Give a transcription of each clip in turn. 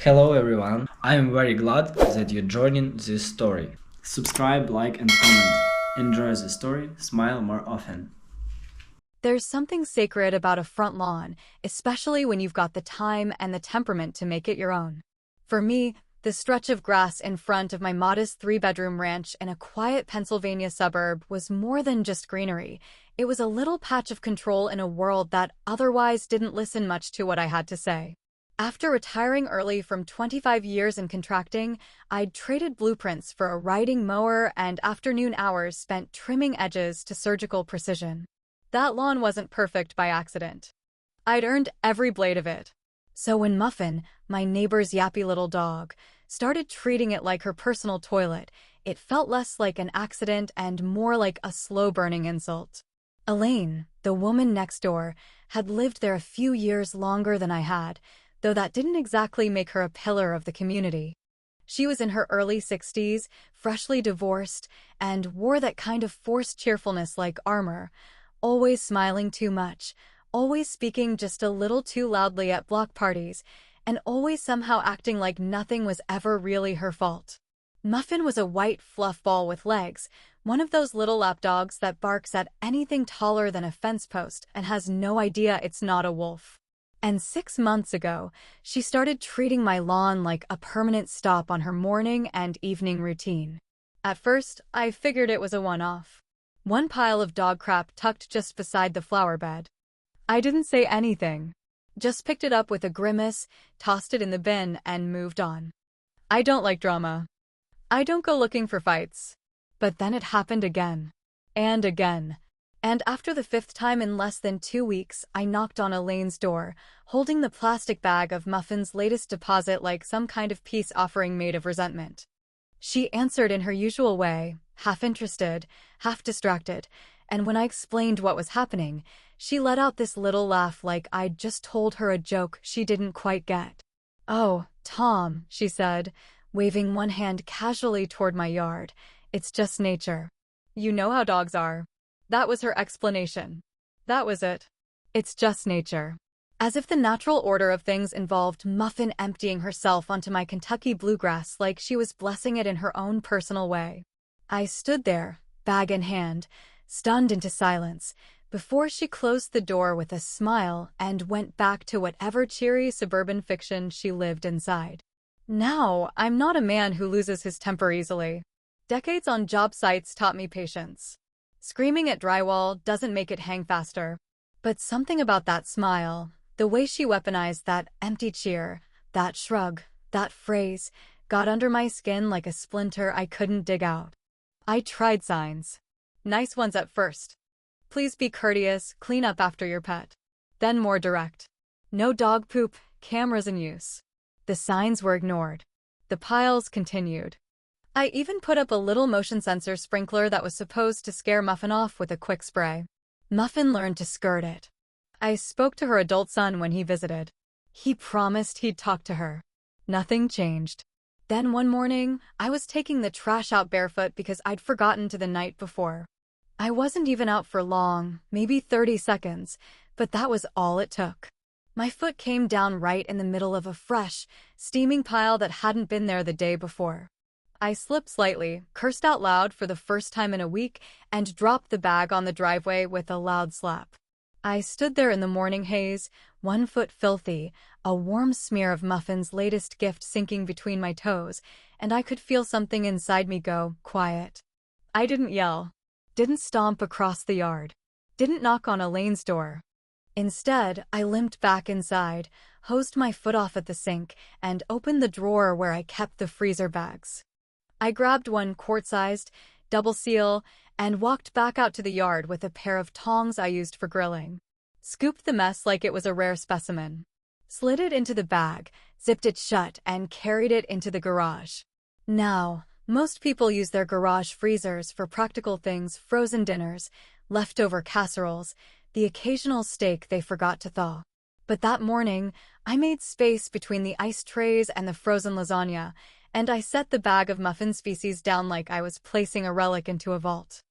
Hello everyone, I am very glad that you're joining this story. Subscribe, like and comment. Enjoy the story, smile more often. There's something sacred about a front lawn, especially when you've got the time and the temperament to make it your own. For me, the stretch of grass in front of my modest three-bedroom ranch in a quiet Pennsylvania suburb was more than just greenery. It was a little patch of control in a world that otherwise didn't listen much to what I had to say. After retiring early from 25 years in contracting, I'd traded blueprints for a riding mower and afternoon hours spent trimming edges to surgical precision. That lawn wasn't perfect by accident. I'd earned every blade of it. So when Muffin, my neighbor's yappy little dog, started treating it like her personal toilet, it felt less like an accident and more like a slow-burning insult. Elaine, the woman next door, had lived there a few years longer than I had, though that didn't exactly make her a pillar of the community. She was in her early 60s, freshly divorced, and wore that kind of forced cheerfulness like armor, always smiling too much, always speaking just a little too loudly at block parties, and always somehow acting like nothing was ever really her fault. Muffin was a white fluff ball with legs, one of those little lapdogs that barks at anything taller than a fence post and has no idea it's not a wolf. And 6 months ago, she started treating my lawn like a permanent stop on her morning and evening routine. At first, I figured it was a one-off. One pile of dog crap tucked just beside the flower bed. I didn't say anything. Just picked it up with a grimace, tossed it in the bin, and moved on. I don't like drama. I don't go looking for fights. But then it happened again. And again. And after the fifth time in less than 2 weeks, I knocked on Elaine's door, holding the plastic bag of Muffin's latest deposit like some kind of peace offering made of resentment. She answered in her usual way, half interested, half distracted, and when I explained what was happening, she let out this little laugh like I'd just told her a joke she didn't quite get. "Oh, Tom," she said, waving one hand casually toward my yard, "it's just nature. You know how dogs are." That was her explanation. That was it. It's just nature. As if the natural order of things involved Muffin emptying herself onto my Kentucky bluegrass like she was blessing it in her own personal way. I stood there, bag in hand, stunned into silence, before she closed the door with a smile and went back to whatever cheery suburban fiction she lived inside. Now, I'm not a man who loses his temper easily. Decades on job sites taught me patience. Screaming at drywall doesn't make it hang faster. But something about that smile, the way she weaponized that empty cheer, that shrug, that phrase, got under my skin like a splinter I couldn't dig out. I tried signs. Nice ones at first. Please be courteous, clean up after your pet. Then more direct. No dog poop, cameras in use. The signs were ignored. The piles continued. I even put up a little motion sensor sprinkler that was supposed to scare Muffin off with a quick spray. Muffin learned to skirt it. I spoke to her adult son when he visited. He promised he'd talk to her. Nothing changed. Then one morning, I was taking the trash out barefoot because I'd forgotten to the night before. I wasn't even out for long, maybe 30 seconds, but that was all it took. My foot came down right in the middle of a fresh, steaming pile that hadn't been there the day before. I slipped slightly, cursed out loud for the first time in a week, and dropped the bag on the driveway with a loud slap. I stood there in the morning haze, 1 foot filthy, a warm smear of Muffin's latest gift sinking between my toes, and I could feel something inside me go quiet. I didn't yell, didn't stomp across the yard, didn't knock on Elaine's door. Instead, I limped back inside, hosed my foot off at the sink, and opened the drawer where I kept the freezer bags. I grabbed one quart-sized, double seal, and walked back out to the yard with a pair of tongs I used for grilling. Scooped the mess like it was a rare specimen. Slid it into the bag, zipped it shut, and carried it into the garage. Now, most people use their garage freezers for practical things: frozen dinners, leftover casseroles, the occasional steak they forgot to thaw. But that morning, I made space between the ice trays and the frozen lasagna, and I set the bag of Muffin's feces down like I was placing a relic into a vault.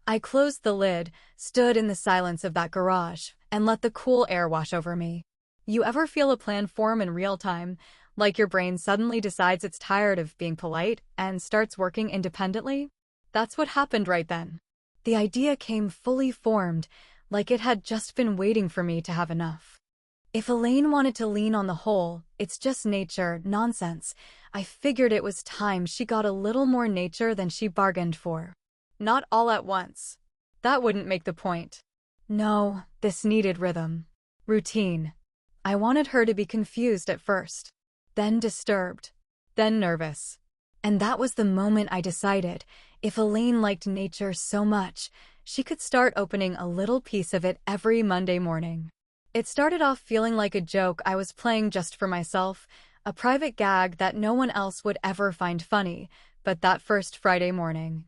I closed the lid, stood in the silence of that garage, and let the cool air wash over me. You ever feel a plan form in real time, like your brain suddenly decides it's tired of being polite and starts working independently? That's what happened right then. The idea came fully formed, like it had just been waiting for me to have enough. If Elaine wanted to lean on the whole, it's just nature, nonsense, I figured it was time she got a little more nature than she bargained for. Not all at once. That wouldn't make the point. No, this needed rhythm. Routine. I wanted her to be confused at first, then disturbed, then nervous. And that was the moment I decided, if Elaine liked nature so much, she could start opening a little piece of it every Monday morning. It started off feeling like a joke I was playing just for myself, a private gag that no one else would ever find funny, but that first Friday morning,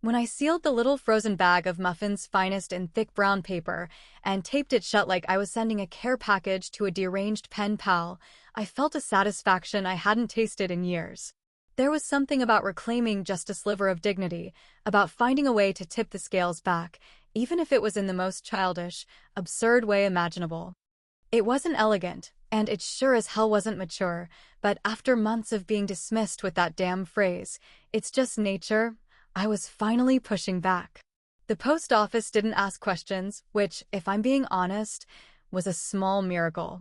when I sealed the little frozen bag of muffins finest in thick brown paper and taped it shut like I was sending a care package to a deranged pen pal, I felt a satisfaction I hadn't tasted in years. There was something about reclaiming just a sliver of dignity, about finding a way to tip the scales back, even if it was in the most childish, absurd way imaginable. It wasn't elegant, and it sure as hell wasn't mature, but after months of being dismissed with that damn phrase, "It's just nature," I was finally pushing back. The post office didn't ask questions, which, if I'm being honest, was a small miracle.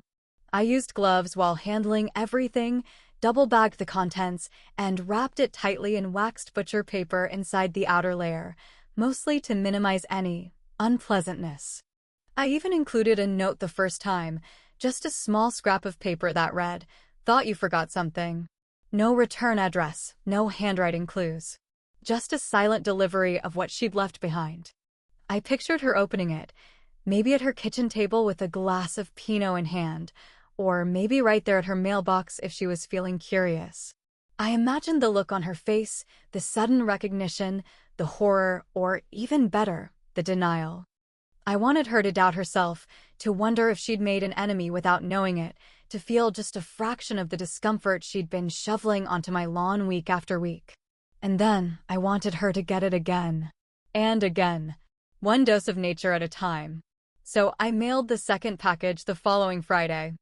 I used gloves while handling everything, double-bagged the contents, and wrapped it tightly in waxed butcher paper inside the outer layer, mostly to minimize any unpleasantness. I even included a note the first time, just a small scrap of paper that read, "Thought you forgot something." No return address, no handwriting clues. Just a silent delivery of what she'd left behind. I pictured her opening it, maybe at her kitchen table with a glass of Pinot in hand, or maybe right there at her mailbox if she was feeling curious. I imagined the look on her face, the sudden recognition, the horror, or even better, the denial. I wanted her to doubt herself, to wonder if she'd made an enemy without knowing it, to feel just a fraction of the discomfort she'd been shoveling onto my lawn week after week. And then I wanted her to get it again. And again. One dose of nature at a time. So I mailed the second package the following Friday.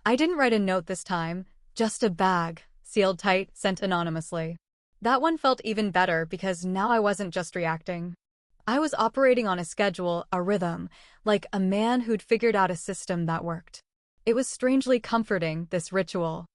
I didn't write a note this time, just a bag, sealed tight, sent anonymously. That one felt even better because now I wasn't just reacting. I was operating on a schedule, a rhythm, like a man who'd figured out a system that worked. It was strangely comforting, this ritual.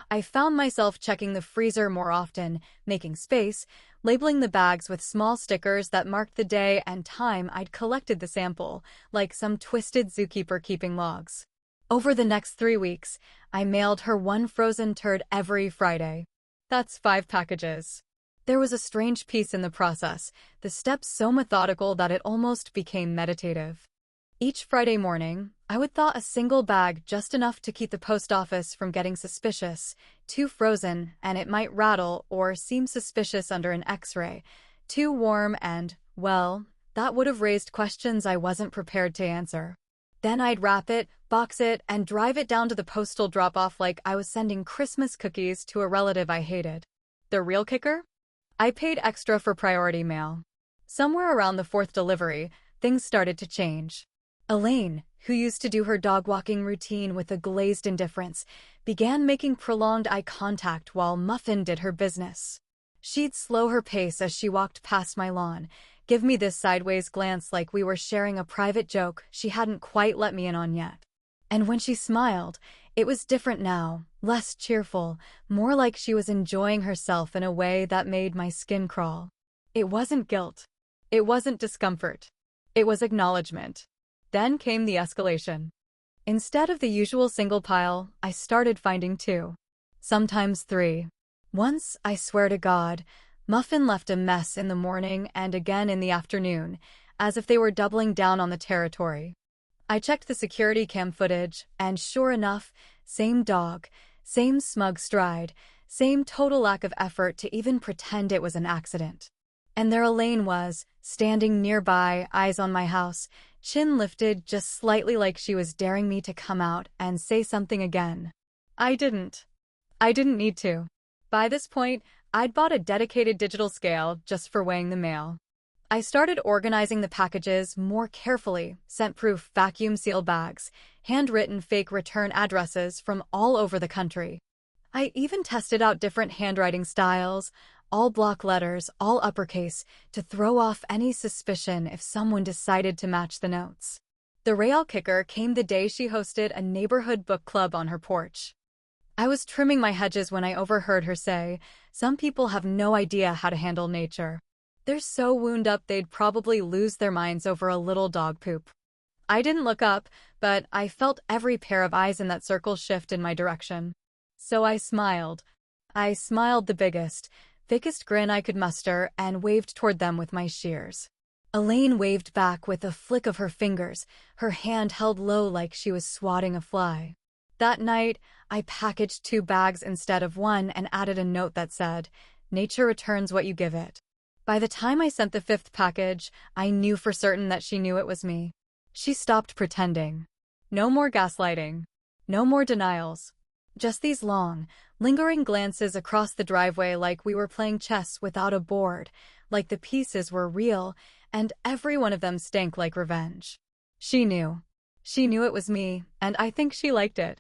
I found myself checking the freezer more often, making space, labeling the bags with small stickers that marked the day and time I'd collected the sample, like some twisted zookeeper keeping logs. Over the next 3 weeks, I mailed her one frozen turd every Friday. That's 5 packages. There was a strange peace in the process, the steps so methodical that it almost became meditative. Each Friday morning, I would thaw a single bag just enough to keep the post office from getting suspicious, too frozen and it might rattle or seem suspicious under an X-ray, too warm and, well, that would have raised questions I wasn't prepared to answer. Then I'd wrap it, box it, and drive it down to the postal drop-off like I was sending Christmas cookies to a relative I hated. The real kicker? I paid extra for priority mail. Somewhere around the 4th delivery, things started to change. Elaine, who used to do her dog-walking routine with a glazed indifference, began making prolonged eye contact while Muffin did her business. She'd slow her pace as she walked past my lawn, give me this sideways glance like we were sharing a private joke she hadn't quite let me in on yet. And when she smiled, it was different now, less cheerful, more like she was enjoying herself in a way that made my skin crawl. It wasn't guilt. It wasn't discomfort. It was acknowledgement. Then came the escalation. Instead of the usual single pile, I started finding 2. Sometimes 3. Once, I swear to God, Muffin left a mess in the morning and again in the afternoon, as if they were doubling down on the territory. I checked the security cam footage, and sure enough, same dog, same smug stride, same total lack of effort to even pretend it was an accident. And there Elaine was, standing nearby, eyes on my house, chin lifted just slightly like she was daring me to come out and say something again. I didn't. I didn't need to. By this point, I'd bought a dedicated digital scale just for weighing the mail. I started organizing the packages more carefully, scent-proof vacuum-sealed bags, handwritten fake return addresses from all over the country. I even tested out different handwriting styles, all block letters, all uppercase, to throw off any suspicion if someone decided to match the notes. The real kicker came the day she hosted a neighborhood book club on her porch. I was trimming my hedges when I overheard her say, "Some people have no idea how to handle nature. They're so wound up they'd probably lose their minds over a little dog poop." I didn't look up, but I felt every pair of eyes in that circle shift in my direction. So I smiled. I smiled the biggest, thickest grin I could muster and waved toward them with my shears. Elaine waved back with a flick of her fingers, her hand held low like she was swatting a fly. That night, I packaged 2 bags instead of 1 and added a note that said, "Nature returns what you give it." By the time I sent the 5th package, I knew for certain that she knew it was me. She stopped pretending. No more gaslighting. No more denials. Just these long, lingering glances across the driveway like we were playing chess without a board, like the pieces were real, and every one of them stank like revenge. She knew. She knew it was me, and I think she liked it.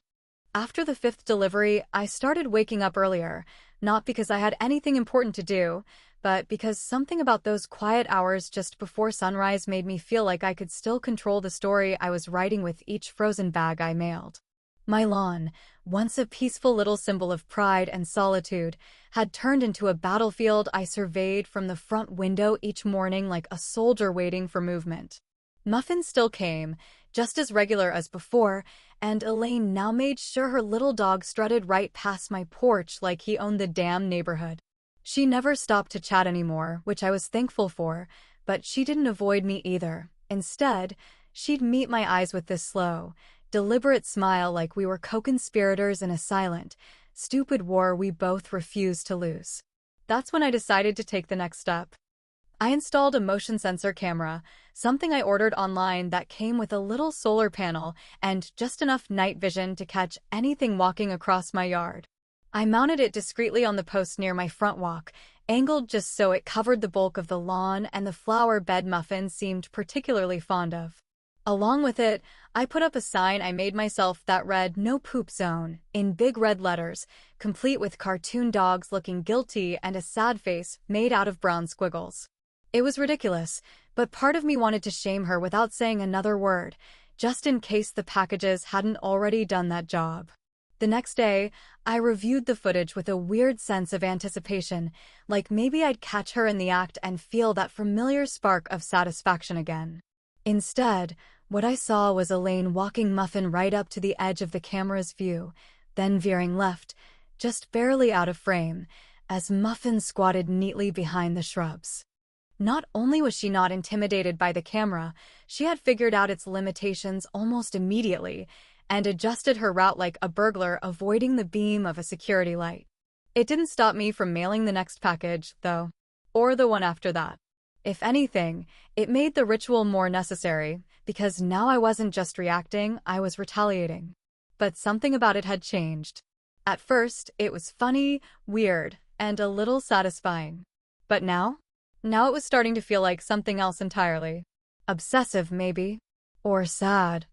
After the 5th delivery, I started waking up earlier, not because I had anything important to do, but because something about those quiet hours just before sunrise made me feel like I could still control the story I was writing with each frozen bag I mailed. My lawn, once a peaceful little symbol of pride and solitude, had turned into a battlefield I surveyed from the front window each morning like a soldier waiting for movement. Muffins still came, just as regular as before, and Elaine now made sure her little dog strutted right past my porch like he owned the damn neighborhood. She never stopped to chat anymore, which I was thankful for, but she didn't avoid me either. Instead, she'd meet my eyes with this slow, deliberate smile like we were co-conspirators in a silent, stupid war we both refused to lose. That's when I decided to take the next step. I installed a motion sensor camera, something I ordered online that came with a little solar panel and just enough night vision to catch anything walking across my yard. I mounted it discreetly on the post near my front walk, angled just so it covered the bulk of the lawn and the flower bed Muffin seemed particularly fond of. Along with it, I put up a sign I made myself that read "No Poop Zone" in big red letters, complete with cartoon dogs looking guilty and a sad face made out of brown squiggles. It was ridiculous, but part of me wanted to shame her without saying another word, just in case the packages hadn't already done that job. The next day, I reviewed the footage with a weird sense of anticipation, like maybe I'd catch her in the act and feel that familiar spark of satisfaction again. Instead, what I saw was Elaine walking Muffin right up to the edge of the camera's view, then veering left, just barely out of frame, as Muffin squatted neatly behind the shrubs. Not only was she not intimidated by the camera, she had figured out its limitations almost immediately and adjusted her route like a burglar avoiding the beam of a security light. It didn't stop me from mailing the next package, though, or the one after that. If anything, it made the ritual more necessary, because now I wasn't just reacting, I was retaliating. But something about it had changed. At first, it was funny, weird, and a little satisfying. But now it was starting to feel like something else entirely. Obsessive, maybe. Or sad.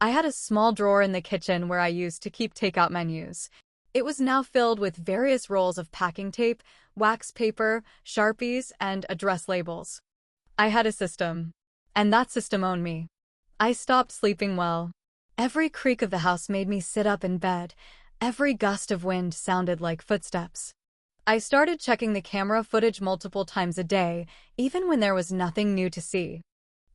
I had a small drawer in the kitchen where I used to keep takeout menus. It was now filled with various rolls of packing tape, wax paper, Sharpies, and address labels. I had a system. And that system owned me. I stopped sleeping well. Every creak of the house made me sit up in bed. Every gust of wind sounded like footsteps. I started checking the camera footage multiple times a day, even when there was nothing new to see.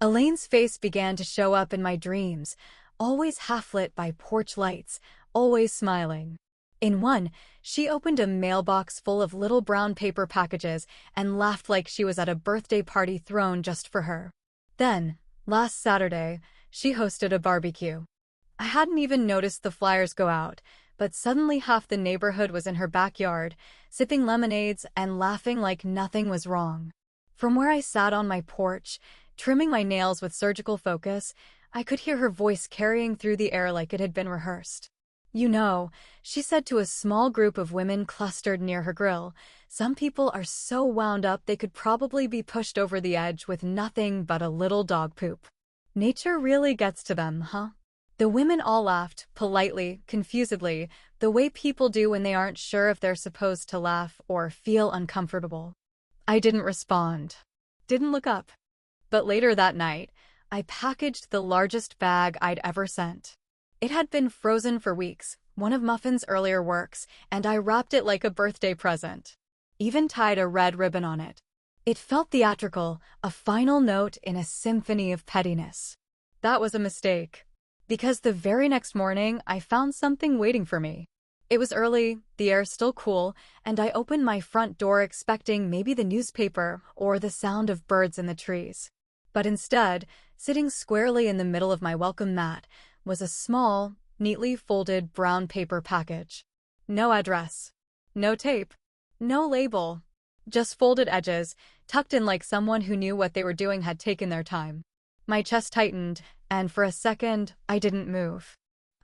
Elaine's face began to show up in my dreams, always half-lit by porch lights, always smiling. In one, she opened a mailbox full of little brown paper packages and laughed like she was at a birthday party thrown just for her. Then, last Saturday, she hosted a barbecue. I hadn't even noticed the flyers go out, but suddenly half the neighborhood was in her backyard, sipping lemonades and laughing like nothing was wrong. From where I sat on my porch, trimming my nails with surgical focus, I could hear her voice carrying through the air like it had been rehearsed. You know, she said to a small group of women clustered near her grill, some people are so wound up they could probably be pushed over the edge with nothing but a little dog poop. Nature really gets to them, huh? The women all laughed, politely, confusedly, the way people do when they aren't sure if they're supposed to laugh or feel uncomfortable. I didn't respond. Didn't look up. But later that night, I packaged the largest bag I'd ever sent. It had been frozen for weeks, one of Muffin's earlier works, and I wrapped it like a birthday present. Even tied a red ribbon on it. It felt theatrical, a final note in a symphony of pettiness. That was a mistake. Because the very next morning, I found something waiting for me. It was early, the air still cool, and I opened my front door expecting maybe the newspaper or the sound of birds in the trees. But instead, sitting squarely in the middle of my welcome mat, was a small, neatly folded brown paper package. No address. No tape. No label. Just folded edges, tucked in like someone who knew what they were doing had taken their time. My chest tightened, and for a second, I didn't move.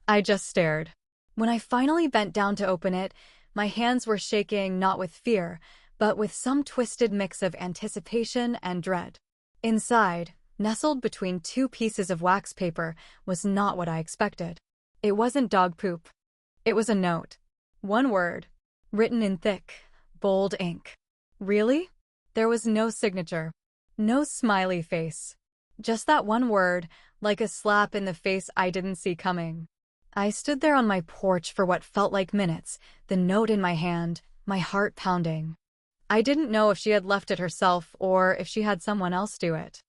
I just stared. When I finally bent down to open it, my hands were shaking not with fear, but with some twisted mix of anticipation and dread. Inside, nestled between two pieces of wax paper, was not what I expected. It wasn't dog poop. It was a note. One word, written in thick, bold ink. Really? There was no signature. No smiley face. Just that one word, like a slap in the face I didn't see coming. I stood there on my porch for what felt like minutes, the note in my hand, my heart pounding. I didn't know if she had left it herself or if she had someone else do it.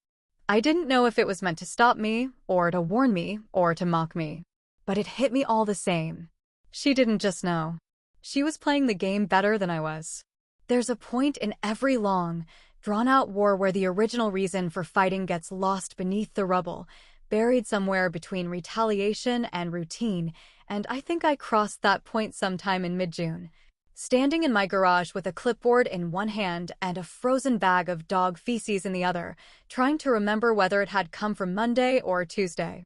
I didn't know if it was meant to stop me, or to warn me, or to mock me. But it hit me all the same. She didn't just know. She was playing the game better than I was. There's a point in every long, drawn-out war where the original reason for fighting gets lost beneath the rubble, buried somewhere between retaliation and routine, and I think I crossed that point sometime in mid-June. Standing in my garage with a clipboard in one hand and a frozen bag of dog feces in the other, trying to remember whether it had come from Monday or Tuesday.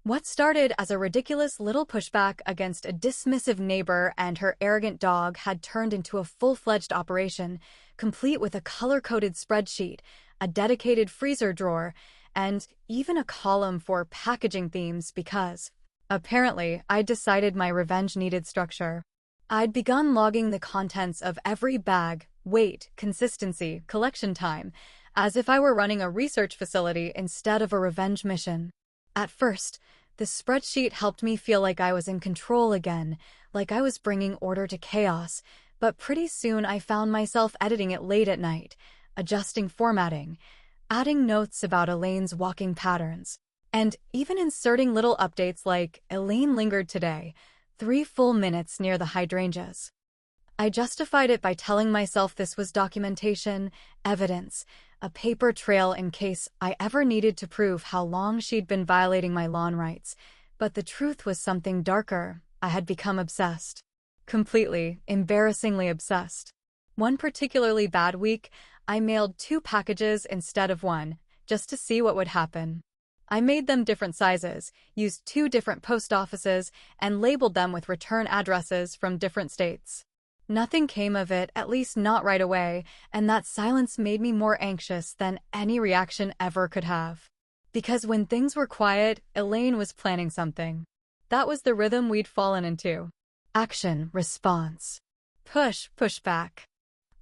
What started as a ridiculous little pushback against a dismissive neighbor and her arrogant dog had turned into a full-fledged operation, complete with a color-coded spreadsheet, a dedicated freezer drawer, and even a column for packaging themes because, apparently, I'd decided my revenge needed structure. I'd begun logging the contents of every bag, weight, consistency, collection time, as if I were running a research facility instead of a revenge mission. At first, the spreadsheet helped me feel like I was in control again, like I was bringing order to chaos, but pretty soon I found myself editing it late at night, adjusting formatting, adding notes about Elaine's walking patterns, and even inserting little updates like, Elaine lingered today, 3 full minutes near the hydrangeas. I justified it by telling myself this was documentation, evidence, a paper trail in case I ever needed to prove how long she'd been violating my lawn rights. But the truth was something darker. I had become obsessed. Completely, embarrassingly obsessed. One particularly bad week, I mailed 2 packages instead of 1, just to see what would happen. I made them different sizes, used 2 different post offices, and labeled them with return addresses from different states. Nothing came of it, at least not right away, and that silence made me more anxious than any reaction ever could have. Because when things were quiet, Elaine was planning something. That was the rhythm we'd fallen into. Action, response. Push, push back.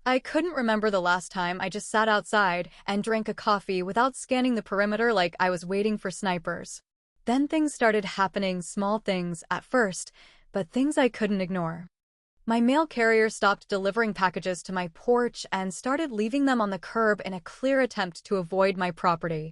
I couldn't remember the last time I just sat outside and drank a coffee without scanning the perimeter like I was waiting for snipers. Then things started happening, small things at first, but things I couldn't ignore. My mail carrier stopped delivering packages to my porch and started leaving them on the curb in a clear attempt to avoid my property.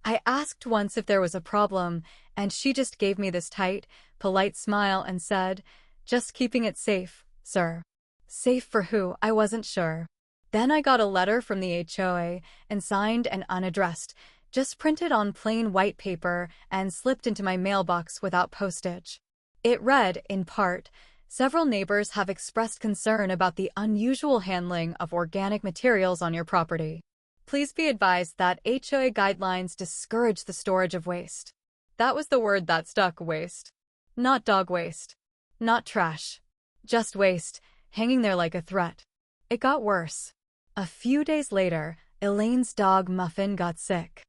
I asked once if there was a problem, and she just gave me this tight, polite smile and said, "Just keeping it safe, sir." Safe for who? I wasn't sure. Then I got a letter from the HOA, and signed and unaddressed, just printed on plain white paper and slipped into my mailbox without postage. It read, in part, "Several neighbors have expressed concern about the unusual handling of organic materials on your property. Please be advised that HOA guidelines discourage the storage of waste." That was the word that stuck, waste. Not dog waste. Not trash. Just waste, hanging there like a threat. It got worse. A few days later, Elaine's dog Muffin got sick.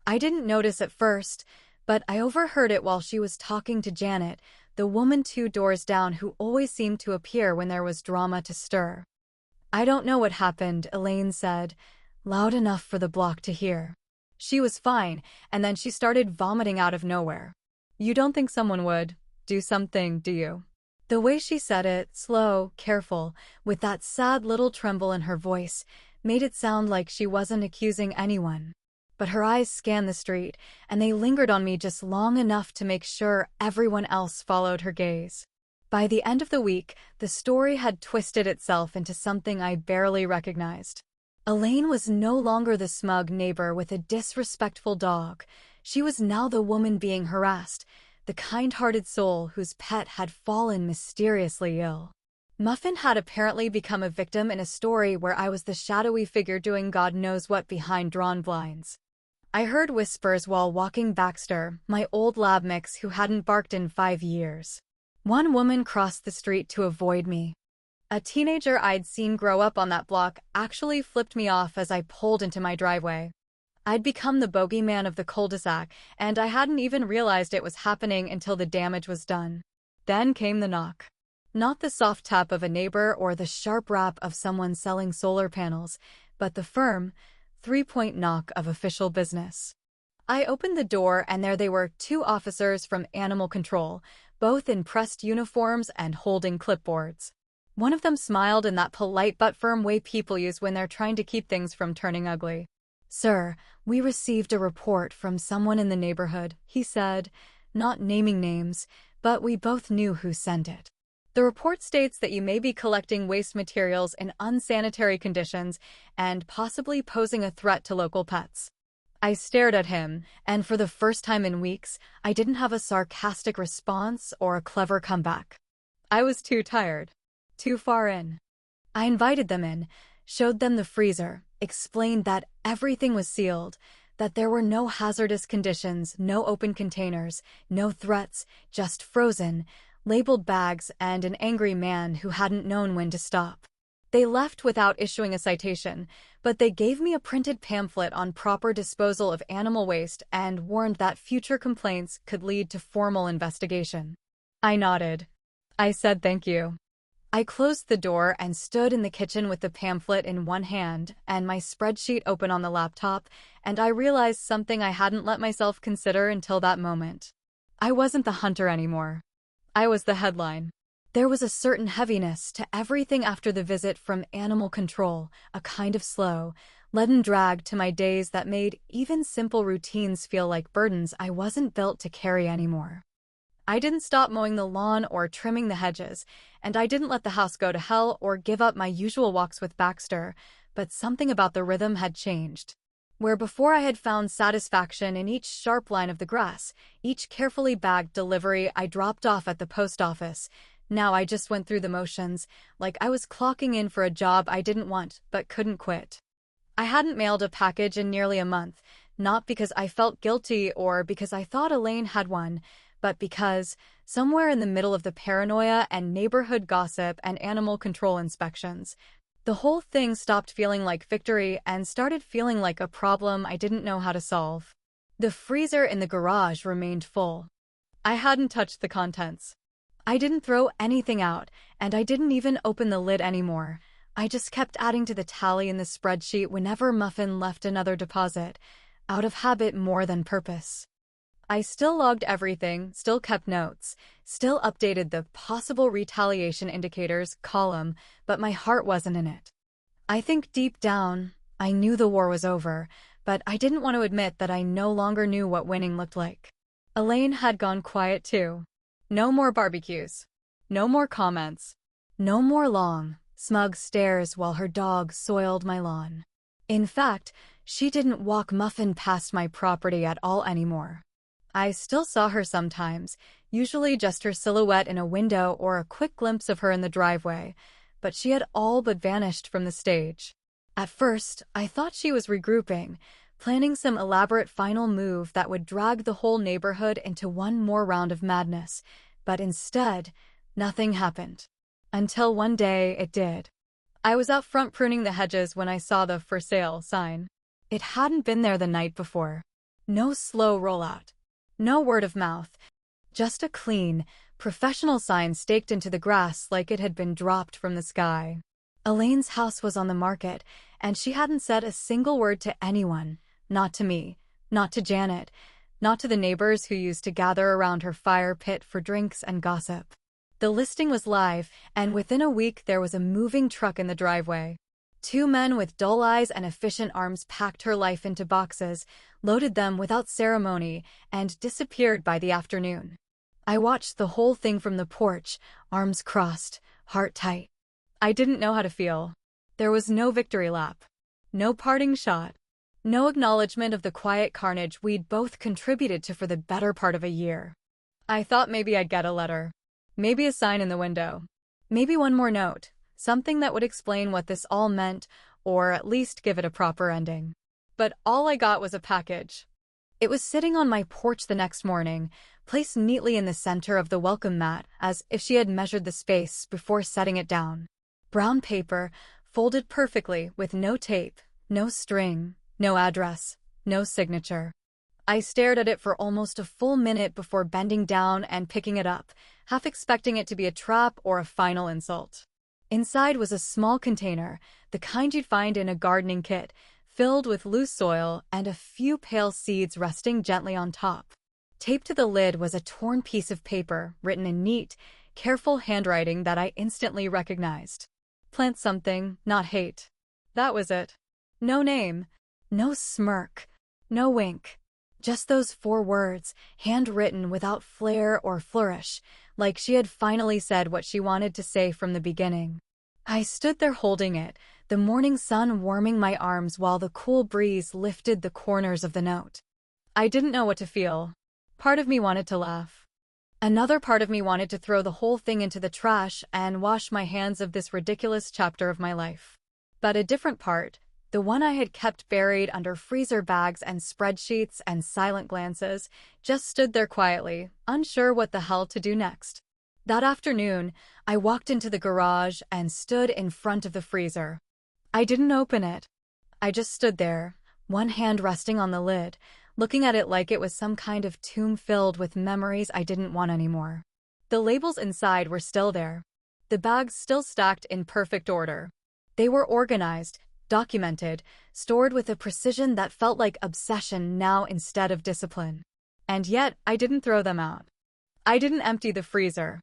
I didn't notice at first, but I overheard it while she was talking to Janet, the woman 2 doors down who always seemed to appear when there was drama to stir. "I don't know what happened," Elaine said, loud enough for the block to hear. She was fine, and then she started vomiting out of nowhere. "You don't think someone would do something, do you?" The way she said it, slow, careful, with that sad little tremble in her voice, made it sound like she wasn't accusing anyone. But her eyes scanned the street, and they lingered on me just long enough to make sure everyone else followed her gaze. By the end of the week, the story had twisted itself into something I barely recognized. Elaine was no longer the smug neighbor with a disrespectful dog. She was now the woman being harassed, the kind-hearted soul whose pet had fallen mysteriously ill. Muffin had apparently become a victim in a story where I was the shadowy figure doing God knows what behind drawn blinds. I heard whispers while walking Baxter, my old lab mix who hadn't barked in 5 years. One woman crossed the street to avoid me. A teenager I'd seen grow up on that block actually flipped me off as I pulled into my driveway. I'd become the bogeyman of the cul-de-sac, and I hadn't even realized it was happening until the damage was done. Then came the knock. Not the soft tap of a neighbor or the sharp rap of someone selling solar panels, but the firm, 3-point knock of official business. I opened the door, and there they were, 2 officers from Animal Control, both in pressed uniforms and holding clipboards. One of them smiled in that polite but firm way people use when they're trying to keep things from turning ugly. "Sir, we received a report from someone in the neighborhood," he said, not naming names, but we both knew who sent it. "The report states that you may be collecting waste materials in unsanitary conditions and possibly posing a threat to local pets." I stared at him, and for the first time in weeks, I didn't have a sarcastic response or a clever comeback. I was too tired. Too far in. I invited them in, showed them the freezer, explained that everything was sealed, that there were no hazardous conditions, no open containers, no threats, just frozen, labeled bags and an angry man who hadn't known when to stop. They left without issuing a citation, but they gave me a printed pamphlet on proper disposal of animal waste and warned that future complaints could lead to formal investigation. I nodded. I said thank you. I closed the door and stood in the kitchen with the pamphlet in one hand and my spreadsheet open on the laptop, and I realized something I hadn't let myself consider until that moment. I wasn't the hunter anymore. I was the headline. There was a certain heaviness to everything after the visit from Animal Control, a kind of slow, leaden drag to my days that made even simple routines feel like burdens I wasn't built to carry anymore. I didn't stop mowing the lawn or trimming the hedges, and I didn't let the house go to hell or give up my usual walks with Baxter, but something about the rhythm had changed. Where before I had found satisfaction in each sharp line of the grass, each carefully bagged delivery I dropped off at the post office, now I just went through the motions, like I was clocking in for a job I didn't want but couldn't quit. I hadn't mailed a package in nearly a month, not because I felt guilty or because I thought Elaine had one, but because, somewhere in the middle of the paranoia and neighborhood gossip and animal control inspections, the whole thing stopped feeling like victory and started feeling like a problem I didn't know how to solve. The freezer in the garage remained full. I hadn't touched the contents. I didn't throw anything out, and I didn't even open the lid anymore. I just kept adding to the tally in the spreadsheet whenever Muffin left another deposit, out of habit more than purpose. I still logged everything, still kept notes, still updated the possible retaliation indicators column, but my heart wasn't in it. I think deep down, I knew the war was over, but I didn't want to admit that I no longer knew what winning looked like. Elaine had gone quiet too. No more barbecues. No more comments. No more long, smug stares while her dog soiled my lawn. In fact, she didn't walk Muffin past my property at all anymore. I still saw her sometimes, usually just her silhouette in a window or a quick glimpse of her in the driveway, but she had all but vanished from the stage. At first, I thought she was regrouping, planning some elaborate final move that would drag the whole neighborhood into one more round of madness, but instead, Nothing happened. Until one day it did. I was out front pruning the hedges when I saw the "for sale" sign. It hadn't been there the night before. No slow rollout. No word of mouth. Just a clean, professional sign staked into the grass like it had been dropped from the sky. Elaine's house was on the market, and she hadn't said a single word to anyone. Not to me, not to Janet, not to the neighbors who used to gather around her fire pit for drinks and gossip. The listing was live, and within a week there was a moving truck in the driveway. Two men with dull eyes and efficient arms packed her life into boxes, loaded them without ceremony, and disappeared by the afternoon. I watched the whole thing from the porch, arms crossed, heart tight. I didn't know how to feel. There was no victory lap. No parting shot. No acknowledgement of the quiet carnage we'd both contributed to for the better part of a year. I thought maybe I'd get a letter. Maybe a sign in the window. Maybe one more note. Something that would explain what this all meant, or at least give it a proper ending. But all I got was a package. It was sitting on my porch the next morning, placed neatly in the center of the welcome mat, as if she had measured the space before setting it down. Brown paper, folded perfectly, with no tape, no string, no address, no signature. I stared at it for almost a full minute before bending down and picking it up, half expecting it to be a trap or a final insult. Inside was a small container, the kind you'd find in a gardening kit, filled with loose soil and a few pale seeds resting gently on top. Taped to the lid was a torn piece of paper, written in neat, careful handwriting that I instantly recognized. Plant something, not hate. That was it. No name, no smirk, no wink. Just those 4 words, handwritten without flair or flourish, like she had finally said what she wanted to say from the beginning. I stood there holding it, the morning sun warming my arms while the cool breeze lifted the corners of the note. I didn't know what to feel. Part of me wanted to laugh. Another part of me wanted to throw the whole thing into the trash and wash my hands of this ridiculous chapter of my life. But a different part, the one I had kept buried under freezer bags and spreadsheets and silent glances, just stood there quietly, unsure what the hell to do next. That afternoon, I walked into the garage and stood in front of the freezer. I didn't open it. I just stood there, one hand resting on the lid, looking at it like it was some kind of tomb filled with memories I didn't want anymore. The labels inside were still there. The bags still stacked in perfect order. They were organized, documented, stored with a precision that felt like obsession now instead of discipline. And yet, I didn't throw them out. I didn't empty the freezer.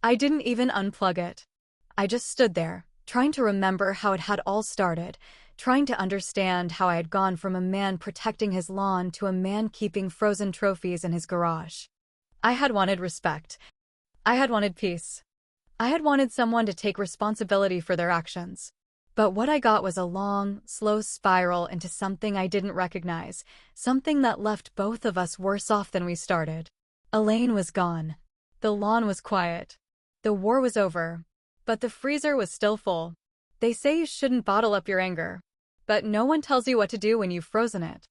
I didn't even unplug it. I just stood there, trying to remember how it had all started, trying to understand how I had gone from a man protecting his lawn to a man keeping frozen trophies in his garage. I had wanted respect. I had wanted peace. I had wanted someone to take responsibility for their actions. But what I got was a long, slow spiral into something I didn't recognize, something that left both of us worse off than we started. Elaine was gone. The lawn was quiet. The war was over. But the freezer was still full. They say you shouldn't bottle up your anger. But no one tells you what to do when you've frozen it.